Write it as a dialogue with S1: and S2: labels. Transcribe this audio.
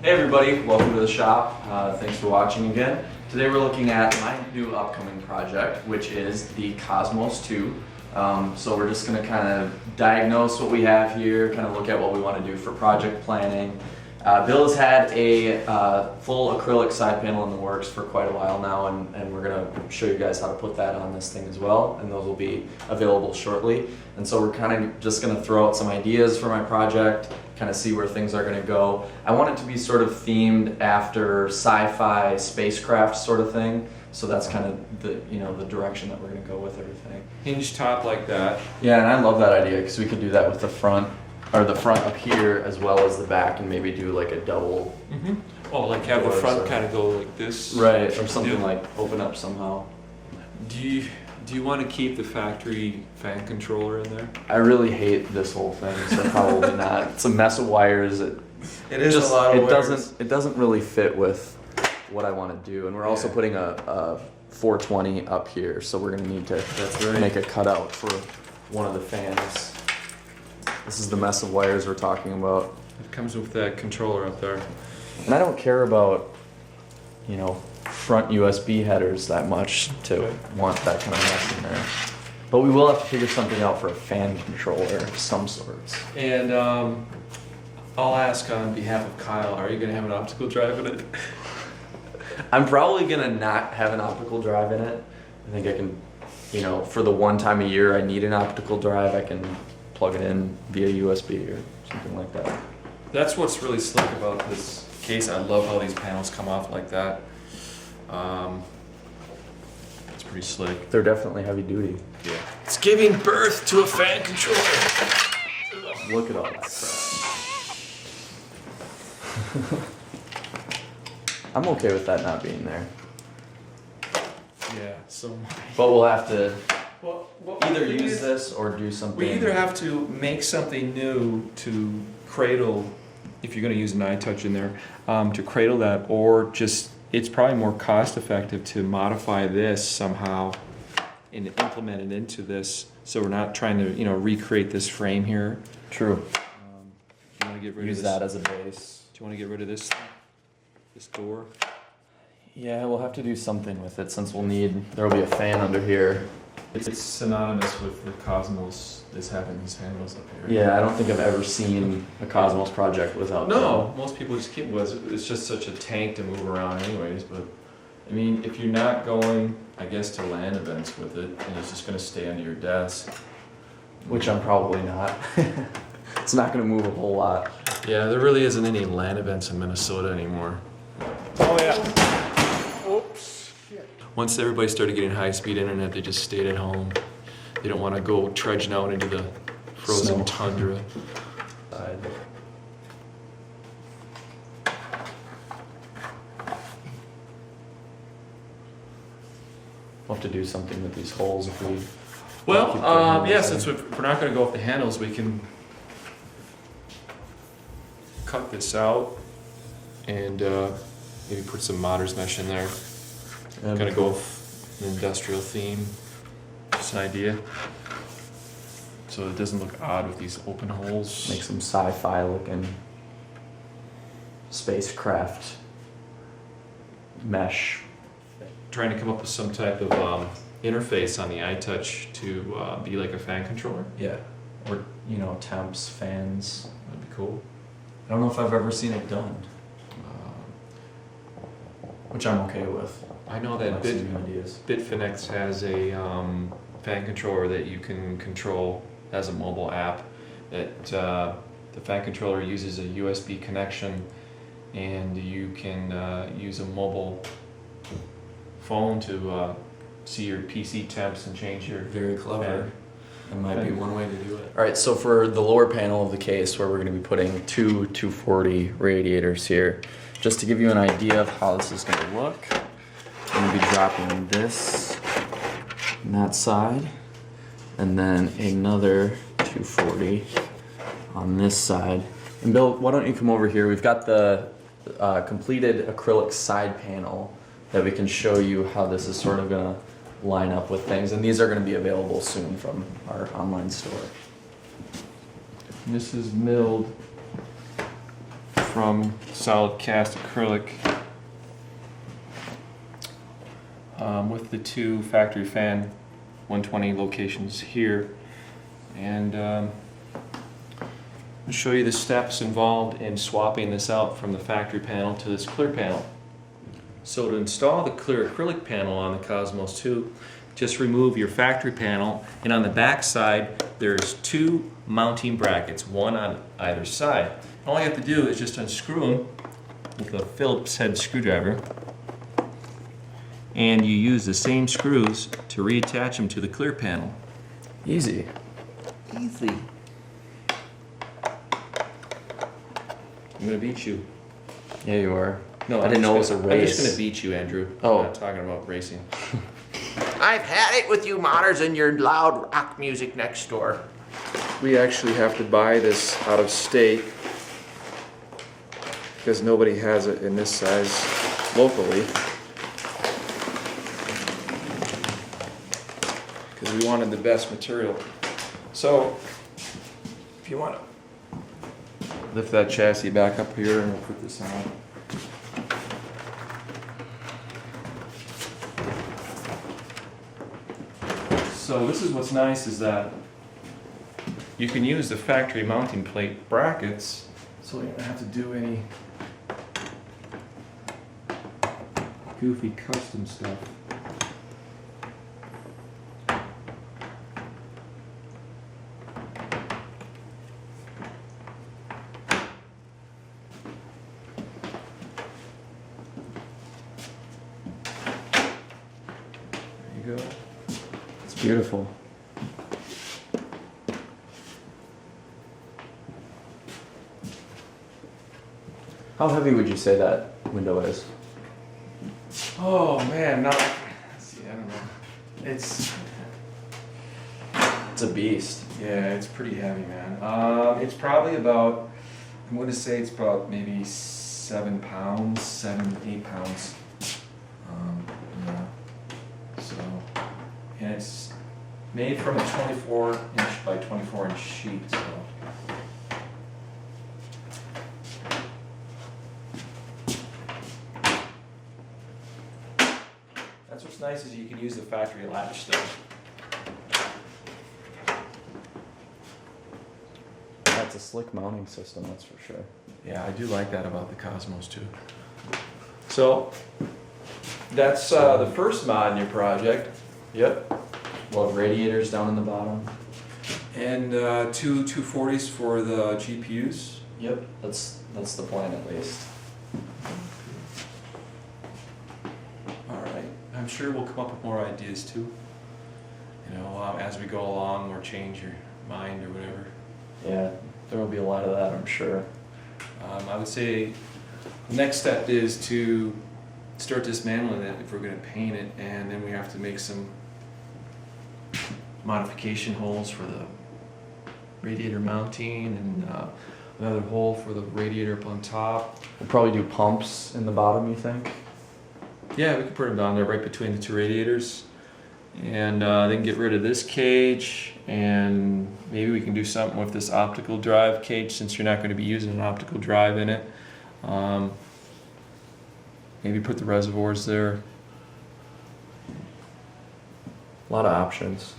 S1: Hey everybody, welcome to the shop. Thanks for watching again. Today we're looking at my new upcoming project, which is the Cosmos 2. So we're just going to kind of diagnose what we have here, kind of look at what we want to do for project planning. Bill has had a full acrylic side panel in the works for quite a while now, and we're going to show you guys how to put that on this thing as well, and those will be available shortly. And so we're kind of just going to throw out some ideas for my project, kind of see where things are going to go. I want it to be sort of themed after sci-fi spacecraft sort of thing, so that's kind of the the direction that we're going to go with everything.
S2: Hinge top like that.
S1: Yeah, and I love that idea because we could do that with the front, or the front up here as well as the back, and maybe do like a double.
S2: Oh, like have the
S1: Or
S2: front
S1: so.
S2: kind of go like this.
S1: Right, or something
S2: Yeah.
S1: like open up somehow.
S2: Do you want to keep the factory fan controller in there?
S1: I really hate this whole thing, so probably not. It's a mess of wires. It
S2: is
S1: just,
S2: a lot of wires.
S1: It doesn't really fit with what I want to do, and we're also putting a 420 up here, so we're gonna need to make a cutout for one of the fans. This is the mess of wires we're talking about.
S2: It comes with that controller up there.
S1: And I don't care about, front USB headers that much to want that kind of mess in there. But we will have to figure something out for a fan controller of some sorts.
S2: And I'll ask on behalf of Kyle, are you going to have an optical drive in it?
S1: I'm probably gonna not have an optical drive in it. I think I can, for the one time a year I need an optical drive, I can plug it in via USB or something like that.
S2: That's what's really slick about this case. I love how these panels come off like that. It's pretty slick.
S1: They're definitely heavy duty.
S2: Yeah. It's giving birth to a fan controller.
S1: Look at all that crap. I'm okay with that not being there.
S2: Yeah, so.
S1: But we'll have to
S2: Well,
S1: either use this or do something.
S2: We either have to make something new to cradle, if you're going to use an iTouch in there, to cradle that, or just, it's probably more cost effective to modify this somehow and implement it into this, so we're not trying to, recreate this frame here.
S1: True.
S2: Do you want to get rid
S1: Use
S2: of this?
S1: that as a base.
S2: Do you want to get rid of this door?
S1: Yeah, we'll have to do something with it since there'll be a fan under here.
S2: It's synonymous with the Cosmos, is having these handles up here.
S1: Yeah, I don't think I've ever seen a Cosmos project without
S2: No, most people just keep it with, it's just such a tank to move around anyways, but I mean, if you're not going, I guess, to LAN events with it, and it's just gonna stay under your desk.
S1: Which I'm probably not. It's not gonna move a whole lot.
S2: Yeah, there really isn't any LAN events in Minnesota anymore. Oh yeah. Oops. Once everybody started getting high-speed internet, they just stayed at home. They don't want to go trudging out into the frozen
S1: Snow.
S2: tundra.
S1: We'll have to do something with these holes if we.
S2: Well,
S1: keep the handles
S2: yeah,
S1: in.
S2: since we're not going to go with the handles, we can cut this out and maybe put some modders mesh in there. Kind of go with an industrial theme. Just an idea. So it doesn't look odd with these open holes.
S1: Make some sci-fi looking spacecraft mesh.
S2: Trying to come up with some type of interface on the iTouch to be like a fan controller.
S1: Yeah. Or, temps, fans.
S2: That'd be cool.
S1: I don't know if I've ever seen it done. Which I'm okay with.
S2: I know
S1: I
S2: that
S1: like some new ideas.
S2: Bitfinex has a fan controller that you can control as a mobile app. That the fan controller uses a USB connection, and you can use a mobile phone to see your PC temps and change your
S1: Very clever.
S2: fan.
S1: That might be one way to do it. All right, so for the lower panel of the case, where we're going to be putting two 240 radiators here, just to give you an idea of how this is going to look, I'm going to be dropping this on that side, and then another 240 on this side. And Bill, why don't you come over here? We've got the completed acrylic side panel that we can show you how this is sort of going to line up with things, and these are going to be available soon from our online store.
S2: This is milled from solid cast acrylic with the 2 factory fan 120 locations here, and I'll show you the steps involved in swapping this out from the factory panel to this clear panel. So to install the clear acrylic panel on the Cosmos 2, just remove your factory panel, and on the back side there's 2 mounting brackets, one on either side. All you have to do is just unscrew them with a Phillips head screwdriver, and you use the same screws to reattach them to the clear panel.
S1: Easy.
S2: Easy. I'm gonna beat you.
S1: Yeah, you are.
S2: No,
S1: I didn't know it was a
S2: I'm just
S1: race.
S2: gonna beat you, Andrew.
S1: Oh.
S2: I'm not talking about racing.
S3: I've had it with you modders and your loud rock music next door.
S2: We actually have to buy this out of state because nobody has it in this size locally. Because we wanted the best material. So, if you want to lift that chassis back up here and we'll put this on. So this is what's nice is that you can use the factory mounting plate brackets, so you don't have to do any goofy custom stuff. There you go.
S1: It's beautiful. How heavy would you say that window is?
S2: Oh man, not. Let's see, I don't know. It's
S1: It's a beast.
S2: yeah, it's pretty heavy, man. It's probably about. I'm going to say it's about maybe 7 pounds, 7-8 pounds. Yeah. So, and it's made from a 24-inch by 24-inch sheet. So. That's what's nice is you can use the factory latch still.
S1: That's a slick mounting system, that's for sure.
S2: Yeah, I do like that about the Cosmos too. So that's the first mod in your project,
S1: Yep. Well, radiators down in the bottom.
S2: and 2 240s for the GPUs.
S1: Yep. That's the plan at least.
S2: All right, I'm sure we'll come up with more ideas too. You know, as we go along, or change your mind or whatever.
S1: Yeah, there will be a lot of that, I'm sure.
S2: I would say the next step is to start dismantling it if we're going to paint it, and then we have to make some modification holes for the radiator mounting, and another hole for the radiator up on top.
S1: We'll probably do pumps in the bottom, you think?
S2: Yeah, we can put them down there right between the 2 radiators, and then get rid of this cage, and maybe we can do something with this optical drive cage since you're not going to be using an optical drive in it. Maybe put the reservoirs there.
S1: A lot of options.